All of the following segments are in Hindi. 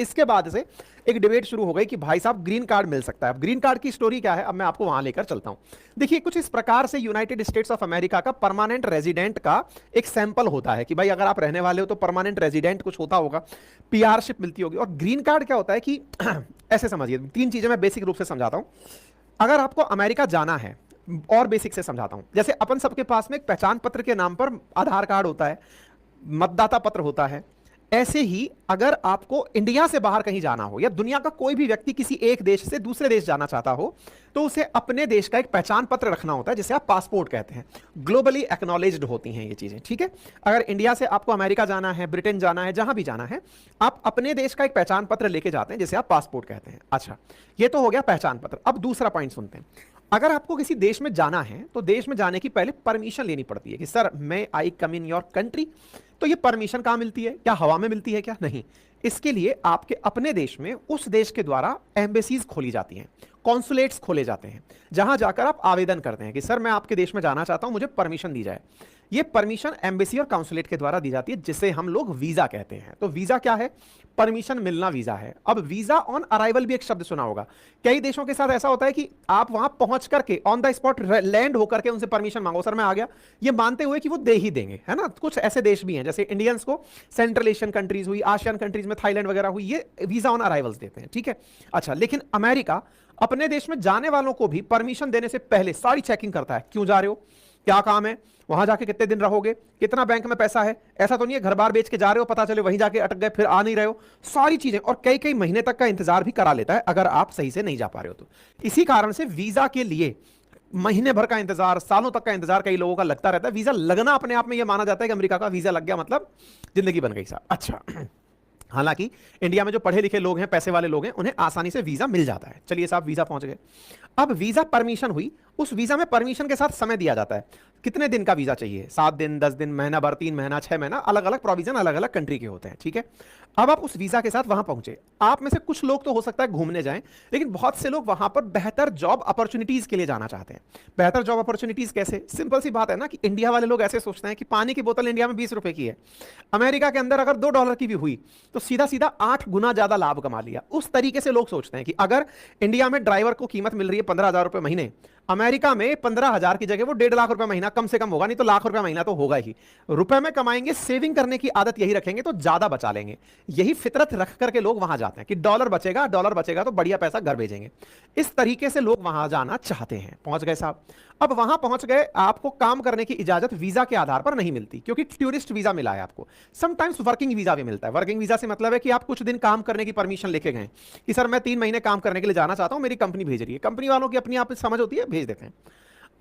इसके बाद से एक डिबेट शुरू हो गई कि भाई साहब ग्रीन कार्ड मिल सकता है। अब ग्रीन कार्ड की स्टोरी क्या है, अब मैं आपको वहां लेकर चलता हूं। देखिए कुछ इस प्रकार से यूनाइटेड स्टेट्स ऑफ अमेरिका का परमानेंट रेजिडेंट का एक सैंपल होता है कि भाई अगर आप रहने वाले हो तो परमानेंट रेजिडेंट कुछ होता होगा, पीआरशिप मिलती होगी। और ग्रीन कार्ड क्या होता है कि ऐसे समझिए, तीन चीजें मैं बेसिक रूप से समझाता हूं। अगर आपको अमेरिका जाना है, और बेसिक से समझाता हूं, जैसे अपन सबके पास में एक पहचान पत्र के नाम पर आधार कार्ड होता है, मतदाता पत्र होता है, ऐसे ही अगर आपको इंडिया से बाहर कहीं जाना हो या दुनिया का कोई भी व्यक्ति किसी एक देश से दूसरे देश जाना चाहता हो तो उसे अपने देश का एक पहचान पत्र रखना होता है, जिसे आप पासपोर्ट कहते हैं। ग्लोबली एक्नॉलेज्ड होती हैं ये चीजें, ठीक है। अगर इंडिया से आपको अमेरिका जाना है, ब्रिटेन जाना है, जहां भी जाना है, आप अपने देश का एक पहचान पत्र लेके जाते हैं जिसे आप पासपोर्ट कहते हैं। अच्छा, ये तो हो गया पहचान पत्र। अब दूसरा पॉइंट सुनते हैं। अगर आपको किसी देश में जाना है तो देश में जाने की पहले परमिशन लेनी पड़ती है कि sir may I come in your country. तो ये परमिशन कहां मिलती है? क्या हवा में मिलती है क्या? नहीं। इसके लिए आपके अपने देश में उस देश के द्वारा एम्बेसीज खोली जाती हैं, कॉन्सुलेट्स खोले जाते हैं, जहां जाकर आप आवेदन करते हैं कि सर मैं आपके देश में जाना चाहता हूं, मुझे परमिशन दी जाए। ये परमिशन एम्बेसी और काउंसुलेट के द्वारा दी जाती है, जिसे हम लोग वीजा कहते हैं। तो वीजा क्या है? परमिशन मिलना वीजा है। अब वीजा ऑन अराइवल भी एक शब्द सुना होगा। कई देशों के साथ ऐसा होता है कि आप वहां पहुंच करके ऑन द स्पॉट लैंड होकर के उनसे परमिशन मांगो, सर मैं आ गया, ये मानते हुए कि वो दे ही देंगे, है ना। कुछ ऐसे देश भी हैं, जैसे इंडियंस को सेंट्रल एशियन कंट्रीज हुई, आसियान कंट्रीज में थाईलैंड वगैरह हुई, ये वीजा ऑन अराइवल्स देते हैं, ठीक है। अच्छा, लेकिन अमेरिका अपने देश में जाने वालों को भी परमिशन देने से पहले सारी चेकिंग करता है। क्यों जा रहे हो, क्या काम है, वहां जाके कितने दिन रहोगे, कितना बैंक में पैसा है, ऐसा तो नहीं है घर बार बेच के जा रहे हो, पता चले वहीं जाके अटक गए फिर आ नहीं रहे हो, सारी चीजें। और कई कई महीने तक का इंतजार भी करा लेता है अगर आप सही से नहीं जा पा रहे हो तो। इसी कारण से वीजा के लिए महीने भर का इंतजार, सालों तक का इंतजार कई लोगों का लगता रहता है। वीजा लगना अपने आप में यह माना जाता है कि अमेरिका का वीजा लग गया मतलब जिंदगी बन गई साहब। अच्छा, हालांकि इंडिया में जो पढ़े लिखे लोग हैं, पैसे वाले लोग हैं, उन्हें आसानी से वीजा मिल जाता है। चलिए साहब, वीजा पहुंच गए। अब वीजा परमिशन हुई, उस वीजा में परमिशन के साथ समय दिया जाता है। कितने दिन का वीजा चाहिए? 7 दिन, 10 दिन, महीना भर, 3 महीना, 6 महीना, अलग अलग प्रोविजन अलग अलग कंट्री के होते हैं, ठीक है। अब आप उस वीजा के साथ वहां पहुंचे। आप में से कुछ लोग तो हो सकता है घूमने जाएं, लेकिन बहुत से लोग वहां पर बेहतर जॉब अपॉर्चुनिटीज के लिए जाना चाहते हैं। बेहतर जॉब अपॉर्चुनिटीज कैसे? सिंपल सी बात है ना कि इंडिया वाले लोग ऐसे सोचते हैं कि पानी की बोतल इंडिया में 20 रुपए की है, अमेरिका के अंदर अगर $2 की भी हुई तो सीधा सीधा 8 गुना ज्यादा लाभ कमा लिया। उस तरीके से लोग सोचते हैं कि अगर इंडिया में ड्राइवर को कीमत मिल रही है 15,000 रुपए महीने, अमेरिका में 15,000 की जगह वो 1.5 लाख रुपए महीना कम से कम होगा, नहीं तो लाख रुपए महीना तो होगा ही। रुपए में कमाएंगे, सेविंग करने की आदत यही रखेंगे तो ज्यादा बचा लेंगे। यही फितरत रख करके लोग वहां जाते हैं कि डॉलर बचेगा तो बढ़िया पैसा घर भेजेंगे। इस तरीके से लोग वहां जाना चाहते हैं। पहुंच गए साहब। अब वहां पहुंच गए, आपको काम करने की इजाजत वीजा के आधार पर नहीं मिलती, क्योंकि टूरिस्ट वीजा मिला है आपको। समटाइम्स वर्किंग वीजा भी मिलता है। वर्किंग वीजा से मतलब है कि आप कुछ दिन काम करने की परमिशन लेके गए कि सर मैं 3 महीने काम करने के लिए जाना चाहता हूं, मेरी कंपनी भेज रही है। कंपनी वालों की अपनी आप समझ होती है, भेज देते हैं।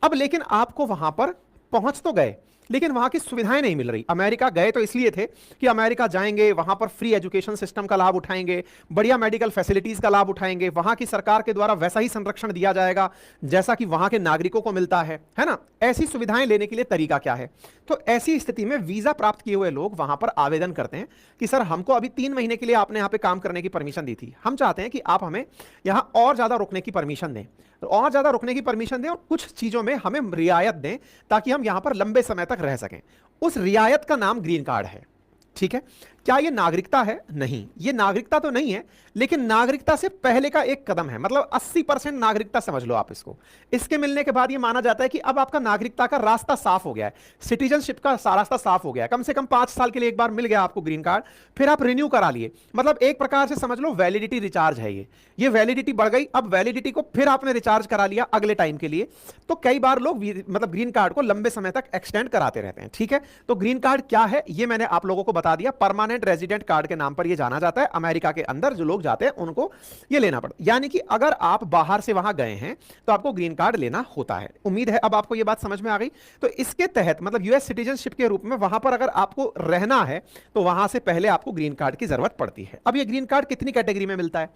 अब लेकिन आपको वहां पर पहुंच तो गए, लेकिन वहां की सुविधाएं नहीं मिल रही। अमेरिका गए तो इसलिए थे कि अमेरिका जाएंगे, वहां पर फ्री एजुकेशन सिस्टम का लाभ उठाएंगे, बढ़िया मेडिकल फैसिलिटीज का लाभ उठाएंगे, वहां की सरकार के द्वारा वैसा ही संरक्षण दिया जाएगा जैसा कि वहां के नागरिकों को मिलता है ना। ऐसी सुविधाएं लेने के लिए तरीका क्या है? तो ऐसी स्थिति में वीजा प्राप्त किए हुए लोग वहां पर आवेदन करते हैं कि सर हमको अभी 3 महीने के लिए आपने यहाँ पे काम करने की परमिशन दी थी, हम चाहते हैं कि आप हमें यहाँ और ज्यादा रुकने की परमिशन दें, और ज्यादा रुकने की परमिशन दें और कुछ चीजों में हमें रियायत दें ताकि हम यहां पर लंबे समय तक रह सकें। उस रियायत का नाम ग्रीन कार्ड है, ठीक है। क्या यह नागरिकता है? नहीं, यह नागरिकता तो नहीं है, लेकिन नागरिकता से पहले का एक कदम है। मतलब 80% नागरिकता समझ लो आप इसको। इसके मिलने के बाद यह माना जाता है कि अब आपका नागरिकता का रास्ता साफ हो गया है, सिटीजनशिप का रास्ता साफ हो गया है। कम से कम 5 साल के लिए एक बार मिल गया आपको ग्रीन कार्ड, फिर आप रिन्यू करा लिए। मतलब एक प्रकार से समझ लो वैलिडिटी रिचार्ज है ये वैलिडिटी बढ़ गई। अब वैलिडिटी को फिर आपने रिचार्ज करा लिया अगले टाइम के लिए। तो कई बार लोग मतलब ग्रीन कार्ड को लंबे समय तक एक्सटेंड कराते रहते हैं, ठीक है। तो ग्रीन कार्ड क्या है ये मैंने आप लोगों को बता दिया। परमानेंट रेजिडेंट कार्ड के नाम पर यह जाना जाता है। अमेरिका के अंदर जो लोग जाते हैं उनको यह लेना पड़ता है। यानी कि अगर आप बाहर से वहां गए हैं तो आपको ग्रीन कार्ड लेना होता है। उम्मीद है अब आपको यह बात समझ में आ गई। तो इसके तहत मतलब यूएस सिटीजनशिप के रूप में वहां पर अगर आपको रहना है तो वहां से पहले आपको ग्रीन कार्ड की जरूरत पड़ती है। अब यह ग्रीन कार्ड कितनी कैटेगरी में मिलता है?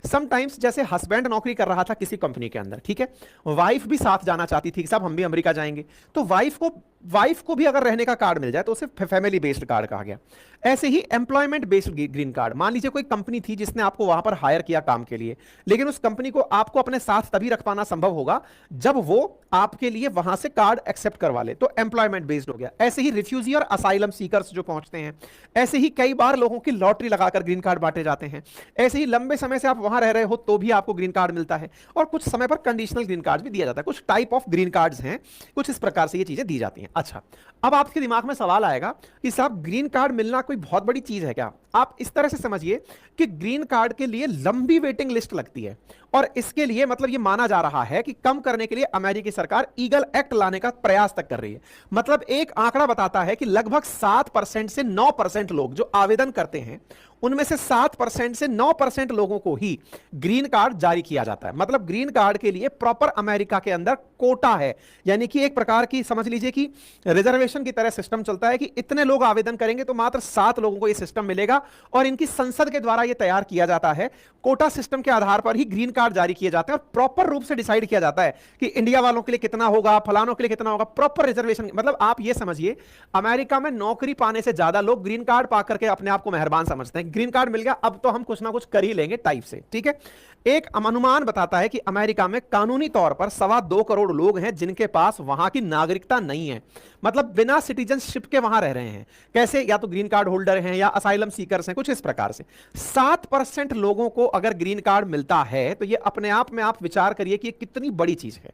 समटाइम्स जैसे हस्बैंड नौकरी कर रहा था किसी कंपनी के अंदर, ठीक है, वाइफ भी साथ जाना चाहती थी कि साहब हम भी अमेरिका जाएंगे, तो वाइफ को वाइफ को भी अगर रहने का कार्ड मिल जाए तो उसे फैमिली बेस्ड कार्ड कहा गया। ऐसे ही एम्प्लॉयमेंट बेस्ड ग्रीन कार्ड, मान लीजिए कोई कंपनी थी जिसने आपको वहां पर हायर किया काम के लिए, लेकिन उस कंपनी को आपको अपने साथ तभी रख पाना संभव होगा जब वो आपके लिए वहां से कार्ड एक्सेप्ट करवा ले, तो एम्प्लॉयमेंट बेस्ड हो गया। ऐसे ही रिफ्यूजी और असाइलम सीकर्स जो पहुंचते हैं, ऐसे ही कई बार लोगों की लॉटरी लगाकर ग्रीन कार्ड बांटे जाते हैं, ऐसे ही लंबे समय से आप वहां रह रहे हो तो भी आपको ग्रीन कार्ड मिलता है, और कुछ समय पर कंडीशनल ग्रीन कार्ड भी दिया जाता है। कुछ टाइप ऑफ ग्रीन कार्ड्स हैं, कुछ इस प्रकार से ये चीजें दी जाती हैं। अच्छा, अब आपके दिमाग में सवाल आएगा कि साहब ग्रीन कार्ड मिलना कोई बहुत बड़ी चीज है क्या? आप इस तरह से समझिए कि ग्रीन कार्ड के लिए लंबी वेटिंग लिस्ट लगती है, और इसके लिए मतलब ये माना जा रहा है कि कम करने के लिए अमेरिकी सरकार ईगल एक्ट लाने का प्रयास तक कर रही है। मतलब एक आंकड़ा बताता है कि लगभग 7% से 9% लोग जो आवेदन करते हैं, उनमें से 7% से 9% लोगों को ही ग्रीन कार्ड जारी किया जाता है। मतलब ग्रीन कार्ड के लिए प्रॉपर अमेरिका के अंदर कोटा है, यानी कि एक प्रकार की समझ लीजिए कि रिजर्वेशन की तरह सिस्टम चलता है कि इतने लोग आवेदन करेंगे तो मात्र 7 लोगों को यह सिस्टम मिलेगा, और इनकी संसद के द्वारा यह तैयार किया जाता है। कोटा सिस्टम के आधार पर ही ग्रीन कार्ड जारी किए जाते हैं, और प्रॉपर रूप से डिसाइड किया जाता है कि इंडिया वालों के लिए कितना होगा, फलानों के लिए कितना होगा, प्रॉपर रिजर्वेशन। मतलब आप यह समझिए अमेरिका में नौकरी पाने से ज्यादा लोग ग्रीन कार्ड पा करके अपने आप को मेहरबान समझते हैं। ग्रीन कार्ड मिल गया, अब तो हम कुछ ना कुछ कर ही लेंगे टाइप से, ठीक है। एक अनुमान बताता है कि अमेरिका में कानूनी तौर पर 2.25 करोड़ लोग हैं जिनके पास वहां की नागरिकता नहीं है, मतलब बिना सिटीजनशिप के वहां रह रहे हैं। कैसे? या तो ग्रीन कार्ड होल्डर हैं या असाइलम सीकर्स हैं, कुछ इस प्रकार से। 7% लोगों को अगर ग्रीन कार्ड मिलता है तो यह अपने आप में आप विचार करिए कि यह कितनी बड़ी चीज है।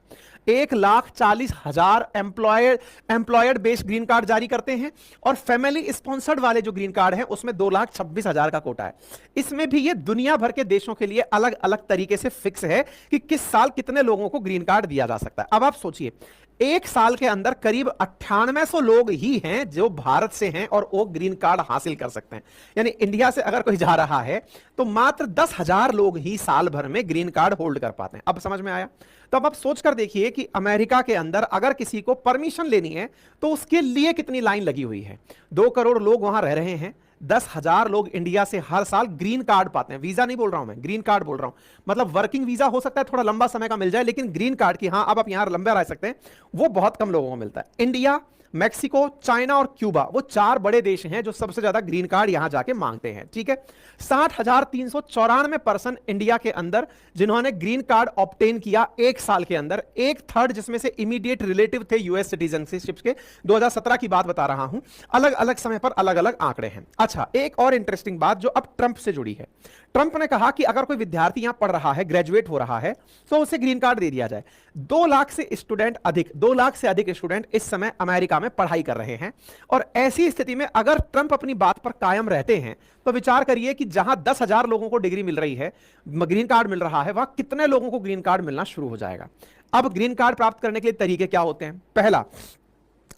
1,40,000 एम्प्लॉयड बेस्ड ग्रीन कार्ड जारी करते हैं, और फैमिली स्पॉन्सर्ड वाले जो ग्रीन कार्ड है उसमें 2,26,000 का कोटा है। इसमें भी ये दुनिया भर के देशों के लिए अलग अलग तरीके से फिक्स है कि किस साल कितने लोगों को ग्रीन कार्ड दिया जा सकता है। अब आप सोचिए, एक साल के अंदर करीब 9800 लोग ही हैं जो भारत से हैं और वो ग्रीन कार्ड हासिल कर सकते हैं। यानी इंडिया से अगर कोई जा रहा है तो मात्र 10,000 लोग ही साल भर में ग्रीन कार्ड होल्ड कर पाते हैं। अब समझ में आया? तो अब आप सोचकर देखिए कि अमेरिका के अंदर अगर किसी को परमिशन लेनी है तो उसके लिए कितनी लाइन लगी हुई है। 2 करोड़ लोग वहां रह रहे हैं, 10,000 लोग इंडिया से हर साल ग्रीन कार्ड पाते हैं। वीजा नहीं बोल रहा हूं मैं, ग्रीन कार्ड बोल रहा हूं। मतलब वर्किंग वीजा हो सकता है थोड़ा लंबा समय का मिल जाए, लेकिन ग्रीन कार्ड की हाँ अब आप यहां लंबे रह सकते हैं, वो बहुत कम लोगों को मिलता है। इंडिया, मैक्सिको, चाइना और क्यूबा, वो 4 बड़े देश हैं जो सबसे ज्यादा ग्रीन कार्ड यहां जाके मांगते हैं, ठीक है। 60,394 पर्सन इंडिया के अंदर जिन्होंने ग्रीन कार्ड ऑब्टेन किया एक साल के अंदर, 1/3 जिसमें से इमीडिएट रिलेटिव थे यूएस सिटीजनशिप के। 2017 की बात बता रहा हूं, अलग अलग समय पर अलग अलग आंकड़े हैं। अच्छा, एक और इंटरेस्टिंग बात जो अब ट्रंप से जुड़ी है। ट्रंप ने कहा कि अगर कोई विद्यार्थी यहां पढ़ रहा है, ग्रेजुएट हो रहा है, तो उसे ग्रीन कार्ड दे दिया जाए। 2 लाख से अधिक स्टूडेंट इस समय अमेरिका में पढ़ाई कर रहे हैं, और ऐसी स्थिति में अगर ट्रंप अपनी बात पर कायम रहते हैं तो विचार करिए कि जहां 10,000 लोगों को डिग्री मिल रही है, ग्रीन कार्ड मिल रहा है, वहां कितने लोगों को ग्रीन कार्ड मिलना शुरू हो जाएगा। अब ग्रीन कार्ड प्राप्त करने के लिए तरीके क्या होते हैं? पहला,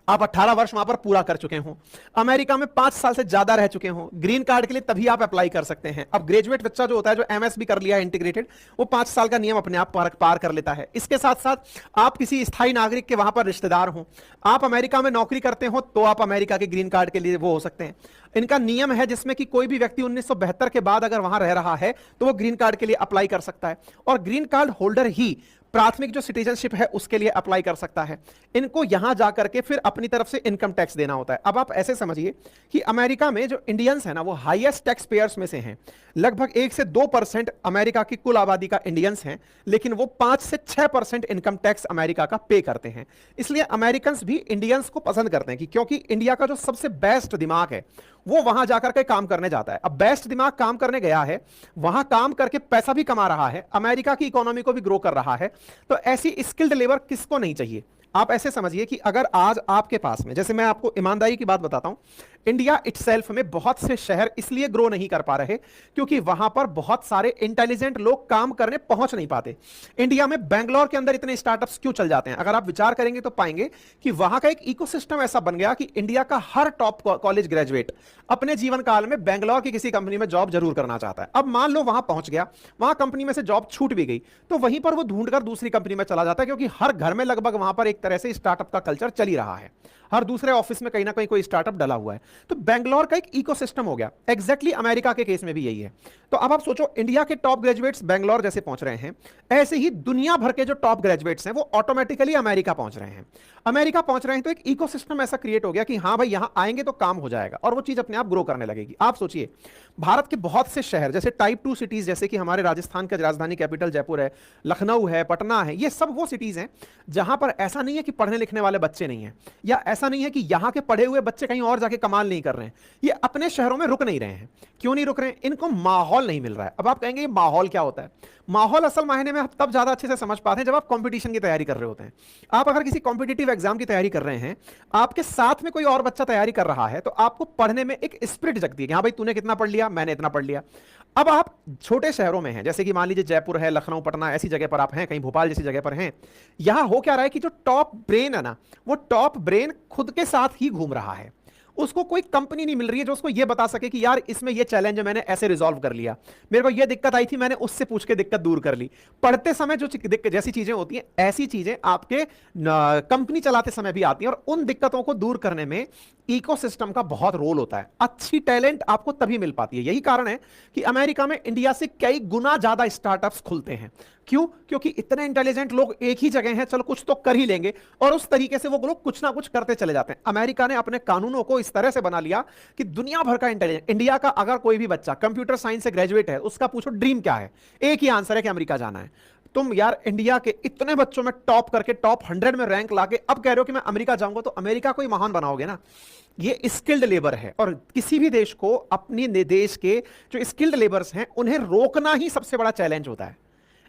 आप 18 वर्ष वहां पर पूरा कर चुके हो, अमेरिका में 5 साल से ज्यादा रह चुके हो, ग्रीन कार्ड के लिए तभी आप अप्लाई कर सकते हैं। अब ग्रेजुएट बच्चा जो होता है, जो एमएस भी कर लिया इंटीग्रेटेड, वो 5 साल का नियम अपने आप पार कर लेता है। इसके साथ साथ आप किसी स्थायी नागरिक के वहां पर रिश्तेदार हो, आप अमेरिका में नौकरी करते हो, तो आप अमेरिका के ग्रीन कार्ड के लिए वो हो सकते हैं। इनका नियम है जिसमें कि कोई भी व्यक्ति 1972 के बाद अगर वहां रह रहा है तो वो ग्रीन कार्ड के लिए अप्लाई कर सकता है, और ग्रीन कार्ड होल्डर ही प्राथमिक जो सिटीजनशिप है उसके लिए अप्लाई कर सकता है। इनको यहां जाकर के फिर अपनी तरफ से इनकम टैक्स देना होता है। अब आप ऐसे समझिए कि अमेरिका में जो इंडियंस हैं ना, वो हाईएस्ट टैक्स पेयर्स में से हैं। लगभग 1 से 2% अमेरिका की कुल आबादी का इंडियंस हैं, लेकिन वो 5 से 6% इनकम टैक्स अमेरिका का पे करते हैं। इसलिए अमेरिकन भी इंडियंस को पसंद करते हैं कि क्योंकि इंडिया का जो सबसे बेस्ट दिमाग है वो वहां जाकर के काम करने जाता है। अब बेस्ट दिमाग काम करने गया है, वहां काम करके पैसा भी कमा रहा है, अमेरिका की इकोनॉमी को भी ग्रो कर रहा है, तो ऐसी स्किल्ड लेबर किसको नहीं चाहिए। आप ऐसे समझिए कि अगर आज आपके पास में, जैसे मैं आपको ईमानदारी की बात बताता हूं, इंडिया इटसेल्फ में बहुत से शहर इसलिए ग्रो नहीं कर पा रहे क्योंकि वहां पर बहुत सारे इंटेलिजेंट लोग काम करने पहुंच नहीं पाते। इंडिया में बेंगलोर के अंदर इतने स्टार्टअप्स क्यों चल जाते हैं? अगर आप विचार करेंगे तो पाएंगे कि वहां का एक इकोसिस्टम ऐसा बन गया कि इंडिया का हर टॉप कॉलेज ग्रेजुएट अपने जीवन काल में बेंगलोर की किसी कंपनी में जॉब जरूर करना चाहता है। अब मान लो वहां पहुंच गया, वहां कंपनी में से जॉब छूट भी गई, तो वहीं पर वो ढूंढकर दूसरी कंपनी में चला जाता है, क्योंकि हर घर में लगभग वहां पर एक तरह से स्टार्टअप का कल्चर चल ही रहा है। हर दूसरे ऑफिस में कहीं ना कहीं कोई स्टार्टअप डला हुआ है। तो बेंगलोर का एक इकोसिस्टम हो गया। एग्जैक्टली अमेरिका के केस में भी यही है। तो अब आप सोचो, इंडिया के टॉप ग्रेजुएट्स बेंगलोर जैसे पहुंच रहे हैं, ऐसे ही दुनिया भर के जो टॉप ग्रेजुएट्स हैं वो ऑटोमेटिकली अमेरिका पहुंच रहे हैं। अमेरिका पहुंच रहे हैं तो एक इकोसिस्टम ऐसा क्रिएट हो गया कि हाँ भाई, यहां आएंगे तो काम हो जाएगा और वो चीज अपने आप ग्रो करने लगेगी। आप सोचिए, भारत के बहुत से शहर जैसे टाइप 2 सिटीज, जैसे कि हमारे राजस्थान का राजधानी कैपिटल जयपुर है, लखनऊ है, पटना है, ये सब वो सिटीज हैं जहां पर ऐसा नहीं है कि पढ़ने लिखने वाले बच्चे नहीं हैं, या ऐसा नहीं है कि यहां के पढ़े हुए बच्चे कहीं और जाके कमाल नहीं कर रहे हैं। ये अपने शहरों में रुक नहीं रहे हैं। क्यों नहीं रुक रहे हैं? इनको माहौल नहीं मिल रहा है। अब आप कहेंगे ये माहौल क्या होता है? माहौल असल मायने में आप तब ज्यादा अच्छे से समझ पाते हैं जब आप कंपटीशन की तैयारी कर रहे होते हैं। आप अगर किसी कॉम्पिटिटिव एग्जाम की तैयारी कर रहे हैं, आपके साथ में कोई और बच्चा तैयारी कर रहा है, तो आपको पढ़ने में एक स्पिरिट जगती है कि हाँ भाई, तूने कितना पढ़ लिया, मैंने इतना पढ़ लिया। अब आप छोटे शहरों में हैं, जैसे कि मान लीजिए जयपुर है, लखनऊ, पटना, ऐसी जगह पर आप हैं, कहीं भोपाल जैसी जगह पर हैं। यहां हो क्या रहा है कि जो टॉप ब्रेन है ना, वो टॉप ब्रेन खुद के साथ ही घूम रहा है। उसको कोई कंपनी नहीं मिल रही है जो उसको ये बता सके कि यार इसमें ये चैलेंज है, मैंने ऐसे रिजॉल्व कर लिया, मेरे को ये दिक्कत आई थी, मैंने उससे पूछ के दिक्कत दूर कर ली। पढ़ते समय जो जैसी चीजें होती हैं, ऐसी चीजें आपके कंपनी चलाते समय भी आती हैं, और उन दिक्कतों को दूर करने में इकोसिस्टम का बहुत रोल होता है। अच्छी टैलेंट आपको तभी मिल पाती है। यही कारण है कि अमेरिका में इंडिया से कई गुना ज्यादा स्टार्टअप्स खुलते हैं। क्यों? क्योंकि इतने इंटेलिजेंट लोग एक ही जगह हैं, चलो कुछ तो कर ही लेंगे, और उस तरीके से वो लोग कुछ ना कुछ करते चले जाते हैं। अमेरिका ने अपने कानूनों को इस तरह से बना लिया कि दुनिया भर का इंटेलिजेंट, इंडिया का अगर कोई भी बच्चा कंप्यूटर साइंस से ग्रेजुएट है, उसका पूछो ड्रीम क्या है, एक ही आंसर है कि अमेरिका जाना है। तुम यार इंडिया के इतने बच्चों में टॉप करके टॉप 100 में रैंक लाके अब कह रहे हो कि मैं अमेरिका जाऊंगा, तो अमेरिका को ही महान बनाओगे ना। ये स्किल्ड लेबर है, और किसी भी देश को अपनी देश के जो स्किल्ड लेबर्स हैं उन्हें रोकना ही सबसे बड़ा चैलेंज होता है।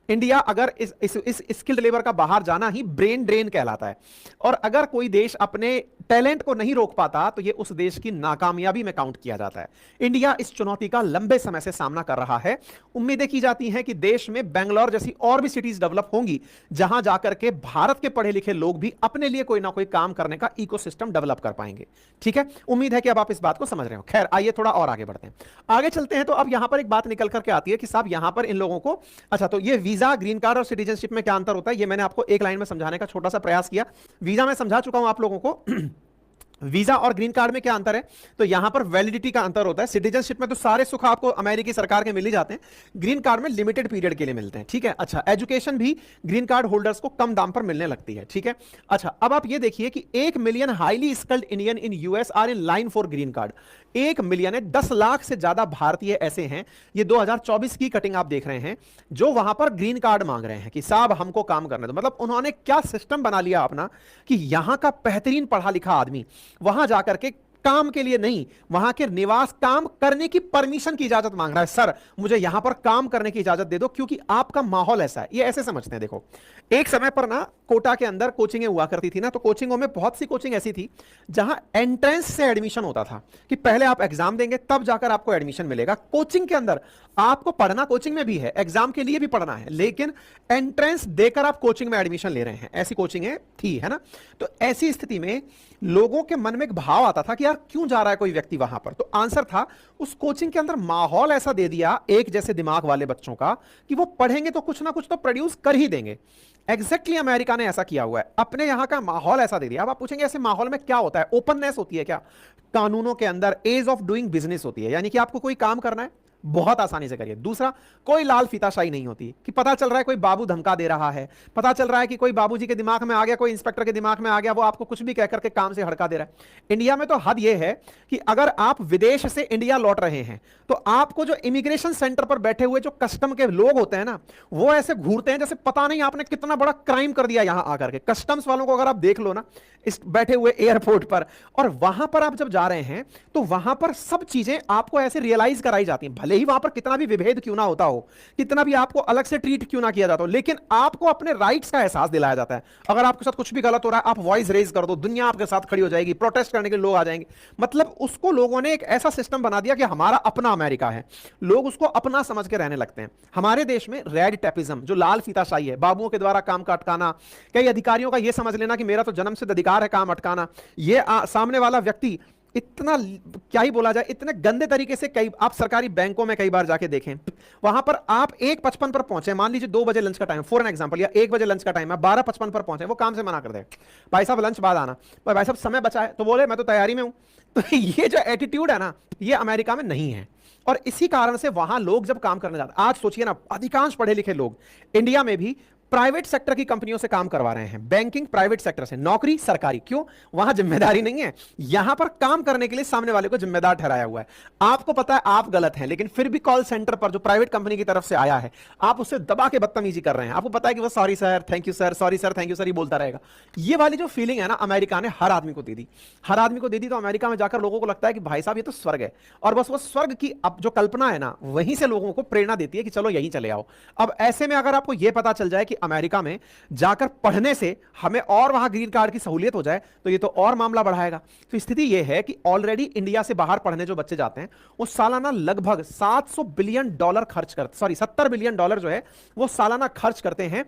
इंडिया अगर इस स्किल्ड लेबर का बाहर जाना ही ब्रेन ड्रेन कहलाता है, और अगर कोई देश अपने टैलेंट को नहीं रोक पाता तो ये उस देश की नाकामयाबी में काउंट किया जाता है। इंडिया इस चुनौती का लंबे समय से सामना कर रहा है। उम्मीदें की जाती हैं कि देश में बेंगलोर जैसी और भी सिटीज डेवलप होंगी, जहां जाकर के भारत के पढ़े लिखे लोग भी अपने लिए कोई ना कोई काम करने का इकोसिस्टम डेवलप कर पाएंगे। ठीक है, उम्मीद है कि अब आप इस बात को समझ रहे हो। खैर, आइए थोड़ा और आगे बढ़ते हैं। आगे चलते हैं तो अब यहां पर एक बात निकल करके आती है कि साहब यहां पर इन लोगों को, अच्छा तो ये वीजा, ग्रीन कार्ड और सिटीजनशिप में क्या अंतर होता है, ये मैंने आपको एक लाइन में समझाने का छोटा सा प्रयास किया। वीजा में समझा चुका हूं आप लोगों को। वीजा और ग्रीन कार्ड में क्या अंतर है? तो यहां पर वैलिडिटी का अंतर होता है। सिटीजनशिप में तो सारे सुख आपको अमेरिकी सरकार के मिल ही जाते हैं, ग्रीन कार्ड में लिमिटेड पीरियड के लिए मिलते हैं। ठीक है, अच्छा, एजुकेशन भी ग्रीन कार्ड होल्डर्स को कम दाम पर मिलने लगती है। ठीक है, अच्छा, अब आप ये देखिए कि 1 million highly skilled Indian in US are in line for green card. 1 million है, 10 लाख से ज्यादा भारतीय ऐसे हैं, ये 2024 की कटिंग आप देख रहे हैं, जो वहां पर ग्रीन कार्ड मांग रहे हैं कि साहब हमको काम करने दो। मतलब उन्होंने क्या सिस्टम बना लिया अपना कि यहां का बेहतरीन पढ़ा लिखा आदमी वहां जाकर के काम के लिए नहीं, वहां के निवास काम करने की परमिशन की इजाजत मांग रहा है। सर मुझे यहां पर काम करने की इजाजत दे दो क्योंकि आपका माहौल ऐसा है। ये ऐसे समझते हैं। देखो, एक समय पर ना कोटा के अंदर कोचिंगें हुआ करती थी ना, तो कोचिंगों में बहुत सी कोचिंग ऐसी थी जहां एंट्रेंस से एडमिशन होता था कि पहले आप एग्जाम देंगे तब जाकर आपको एडमिशन मिलेगा। कोचिंग के अंदर आपको पढ़ना कोचिंग में भी है, एग्जाम के लिए भी पढ़ना है, लेकिन एंट्रेंस देकर आप कोचिंग में एडमिशन ले रहे हैं। ऐसी कोचिंगें थी, है ना। तो ऐसी स्थिति में लोगों के मन में एक भाव आता था कि यार क्यों जा रहा है कोई व्यक्ति वहां पर। तो आंसर था, उस कोचिंग के अंदर माहौल ऐसा दे दिया एक जैसे दिमाग वाले बच्चों का कि वो पढ़ेंगे तो कुछ ना कुछ तो प्रोड्यूस कर ही देंगे। एग्जैक्टली अमेरिका ने ऐसा किया हुआ है, अपने यहां का माहौल ऐसा दे दिया। अब आप पूछेंगे ऐसे माहौल में क्या होता है? ओपननेस होती है क्या? कानूनों के अंदर एज ऑफ डूइंग बिजनेस होती है, यानी कि आपको कोई काम करना है बहुत आसानी से करिए। दूसरा, कोई लाल फीताशाही नहीं होती कि पता चल रहा है कोई बाबू धमका दे रहा है, पता चल रहा है कि कोई बाबूजी के दिमाग में आ गया, कोई इंस्पेक्टर के दिमाग में आ गया, वो आपको कुछ भी कहकर के काम से हड़का दे रहा है। इंडिया में तो हद ये है कि अगर आप विदेश से इंडिया लौट रहे हैं तो आपको जो इमिग्रेशन सेंटर पर बैठे हुए जो कस्टम के लोग होते हैं ना, वो ऐसे घूरते हैं जैसे पता नहीं आपने कितना बड़ा क्राइम कर दिया यहां आकर के। कस्टम्स वालों को अगर आप देख लो ना इस बैठे हुए एयरपोर्ट पर, और वहां पर आप जब जा रहे हैं तो वहां पर सब चीजें आपको ऐसे रियलाइज कराई जाती हैं। भले ही वहां पर कितना भी विभेद क्यों ना होता हो, कितना भी आपको अलग से ट्रीट क्यों ना किया जाता हो, लेकिन आपको अपने राइट्स का एहसास दिलाया जाता है। अगर आपके साथ कुछ भी गलत हो रहा है, आप वॉइस रेज कर दो, दुनिया आपके साथ खड़ी हो जाएगी, प्रोटेस्ट करने के लोग आ जाएंगे। मतलब उसको लोगों ने एक ऐसा सिस्टम बना दिया कि हमारा अपना अमेरिका है, लोग उसको अपना समझ के रहने लगते हैं। हमारे देश में रेड टेपिज्म, जो लाल फीताशाही है, बाबुओं के द्वारा काम का अटकाना, कई अधिकारियों का यह समझ लेना कि मेरा तो जन्म सिद्ध अधिकार है काम अटकाना, ये सामने वाला व्यक्ति इतना क्या ही बोला जाए, इतने गंदे तरीके से। कई आप सरकारी बैंकों में कई बार जाके देखें, वहां पर आप 1:55 पर पहुंचे, मान लीजिए 2 बजे लंच का टाइम फॉर एन एग्जांपल, या 1 बजे लंच का टाइम है, 12:55 पर पहुंचे, वो काम से मना कर दे, भाई साहब लंच बाद आना, पर भाई साहब समय बचा है तो बोले मैं तो तैयारी में हूं। तो ये जो एटीट्यूड है ना, ये अमेरिका में नहीं है। और इसी कारण से वहां लोग जब काम करने जाते, आज सोचिए ना, अधिकांश पढ़े लिखे लोग इंडिया में भी प्राइवेट सेक्टर की कंपनियों से काम करवा रहे हैं, बैंकिंग प्राइवेट सेक्टर से, नौकरी सरकारी। क्यों? वहां जिम्मेदारी नहीं है, यहां पर काम करने के लिए सामने वाले को जिम्मेदार ठहराया हुआ है। आपको पता है आप गलत हैं, लेकिन फिर भी कॉल सेंटर पर जो प्राइवेट कंपनी की तरफ से आया है, आप उससे दबा के बदतमीजी कर रहे हैं। आपको पता है कि वो sorry sir, thank you sir, sorry sir, thank you sir, ही बोलता रहेगा। ये वाली जो फीलिंग है ना, अमेरिका ने हर आदमी को दे दी, हर आदमी को दे दी। तो अमेरिका में जाकर लोगों को लगता है कि भाई साहब ये तो स्वर्ग है, और बस वो स्वर्ग की अब जो कल्पना है ना, वहीं से लोगों को प्रेरणा देती है कि चलो यहीं चले आओ। अब ऐसे में अगर आपको यह पता चल जाए कि अमेरिका में जाकर पढ़ने से हमें और वहां ग्रीन कार्ड की सहूलियत हो जाए, तो ये तो और मामला बढ़ाएगा। तो स्थिति यह है कि ऑलरेडी इंडिया से बाहर पढ़ने जो बच्चे जाते हैं, वो सालाना लगभग $700 बिलियन खर्च करते, सॉरी $70 बिलियन जो है वो सालाना खर्च करते हैं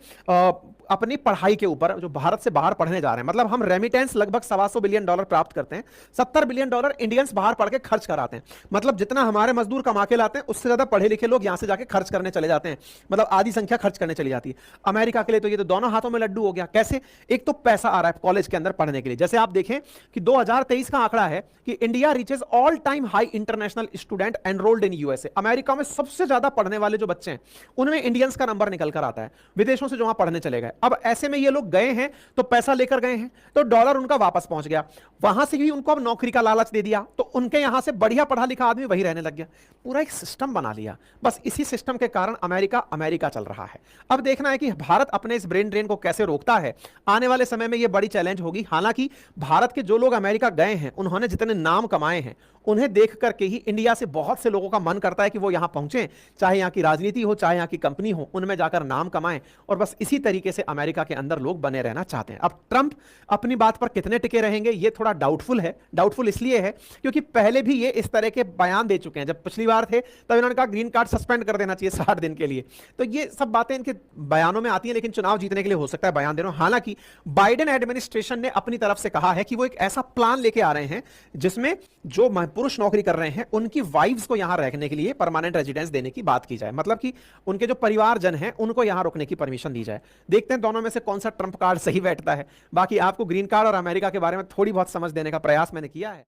अपनी पढ़ाई के ऊपर, जो भारत से बाहर पढ़ने जा रहे हैं। मतलब हम रेमिटेंस लगभग $125 बिलियन प्राप्त करते हैं, $70 बिलियन इंडियंस बाहर पढ़ के खर्च कराते हैं। मतलब जितना हमारे मजदूर कमा के लाते हैं, उससे ज्यादा पढ़े लिखे लोग यहां से जाके खर्च करने चले जाते हैं, मतलब आधी संख्या खर्च करने चली जाती है। अमेरिका के लिए तो ये तो दोनों हाथों में लड्डू हो गया। कैसे? एक तो पैसा आ रहा है कॉलेज के अंदर पढ़ने के लिए। जैसे आप देखें कि 2023 का आंकड़ा है कि India reaches all time high international student enrolled in USA. America में सबसे ज्यादा पढ़ने वाले जो बच्चे हैं, उनमें इंडियंस का नंबर निकल कर आता है, विदेशों से जो वहां पढ़ने चले गए। अब ऐसे में ये लोग गए हैं तो पैसा लेकर गए हैं, तो डॉलर उनका वापस पहुंच गया, वहां से भी उनको अब नौकरी का लालच दे दिया, तो उनके यहां से बढ़िया पढ़ा लिखा आदमी वही रहने लग गया। पूरा एक सिस्टम बना लिया। बस इसी सिस्टम के कारण अमेरिका अमेरिका चल रहा है। अब देखना है कि भारत अपने इस ब्रेन ड्रेन को कैसे रोकता है। आने वाले समय में यह बड़ी चैलेंज होगी। हालांकि भारत के जो लोग अमेरिका गए हैं, उन्होंने जितने नाम कमाए हैं, उन्हें देख करके ही इंडिया से बहुत से लोगों का मन करता है कि वो यहां पहुंचे, चाहे यहां की राजनीति हो, चाहे यहां की कंपनी हो, उनमें जाकर नाम कमाएं। और बस इसी तरीके से अमेरिका के अंदर लोग बने रहना चाहते हैं। अब ट्रंप अपनी बात पर कितने टिके रहेंगे, ये थोड़ा डाउटफुल है। डाउटफुल इसलिए है क्योंकि पहले भी ये इस तरह के बयान दे चुके हैं। जब पिछली बार थे तब इन्होंने कहा ग्रीन कार्ड सस्पेंड कर देना चाहिए 60 दिन के लिए। तो ये सब बातें इनके बयानों में आती हैं, लेकिन चुनाव जीतने के लिए हो सकता है बयान देना। हालांकि बाइडेन एडमिनिस्ट्रेशन ने अपनी तरफ से कहा है कि वो एक ऐसा प्लान लेके आ रहे हैं जिसमें जो पुरुष नौकरी कर रहे हैं, उनकी वाइफ्स को यहां रहने के लिए परमानेंट रेजिडेंस देने की बात की जाए। मतलब कि उनके जो परिवारजन हैं, उनको यहां रुकने की परमिशन दी जाए। देखते हैं दोनों में से कौन सा ट्रंप कार्ड सही बैठता है। बाकी आपको ग्रीन कार्ड और अमेरिका के बारे में थोड़ी बहुत समझ देने का प्रयास मैंने किया है।